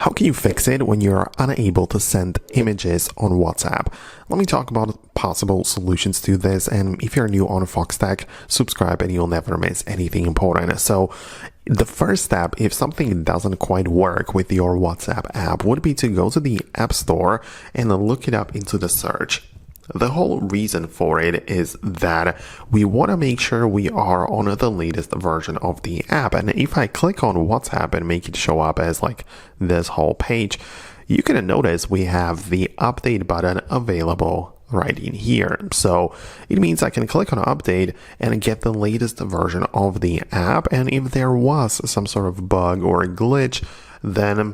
How can you fix it when you're unable to send images on WhatsApp? Let me talk about possible solutions to this, and if you're new on Foxtecc, subscribe and you'll never miss anything important. So the first step, if something doesn't quite work with your WhatsApp app, would be to go to the App Store and look it up into the search. The whole reason for it is that we want to make sure we are on the latest version of the app. And if I click on WhatsApp and make it show up as like this whole page, you can notice we have the update button available right in here. So it means I can click on update and get the latest version of the app. And if there was some sort of bug or glitch, then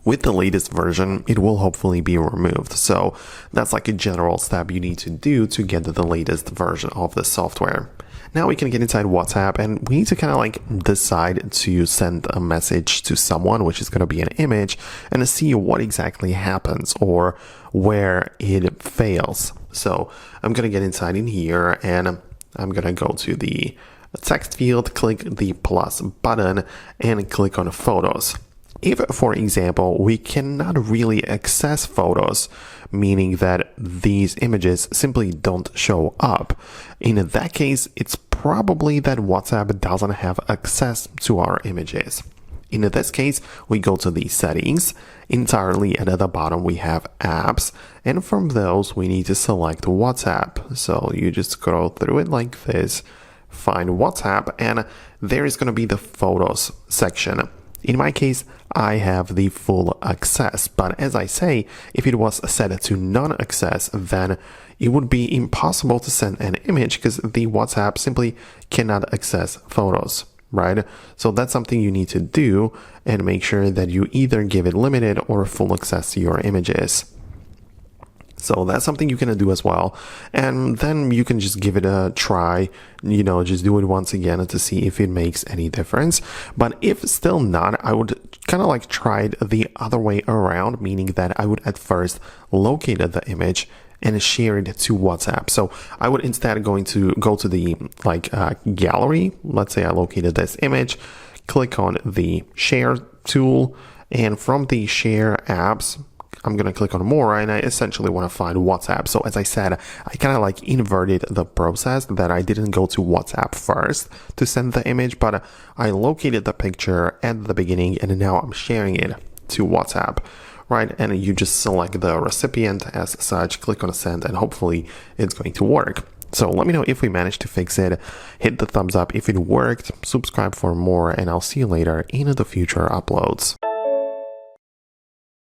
with the latest version, it will hopefully be removed. So that's like a general step you need to do to get the latest version of the software. Now we can get inside WhatsApp and we need to kind of like decide to send a message to someone, which is going to be an image, and see what exactly happens or where it fails. So I'm going to get inside in here and I'm going to go to the text field, click the plus button and click on photos. If, for example, we cannot really access photos, meaning that these images simply don't show up, in that case, it's probably that WhatsApp doesn't have access to our images. In this case, we go to the settings. Entirely at the bottom, we have apps, and from those, we need to select WhatsApp. So you just scroll through it like this, find WhatsApp, and there is going to be the photos section. In my case, I have the full access, but as I say, if it was set to non-access, then it would be impossible to send an image because the WhatsApp simply cannot access photos, right? So that's something you need to do and make sure that you either give it limited or full access to your images. So that's something you can do as well. And then you can just give it a try, just do it once again to see if it makes any difference. But if still not, I would kind of like try it the other way around, meaning that I would at first locate the image and share it to WhatsApp. So I would instead go to the gallery. Let's say I located this image, click on the share tool, and from the share apps, I'm going to click on more and I essentially want to find WhatsApp. So as I said, I kind of like inverted the process that I didn't go to WhatsApp first to send the image, but I located the picture at the beginning and now I'm sharing it to WhatsApp, right? And you just select the recipient as such, click on send, and hopefully it's going to work. So let me know if we managed to fix it. Hit the thumbs up if it worked, subscribe for more, and I'll see you later in the future uploads.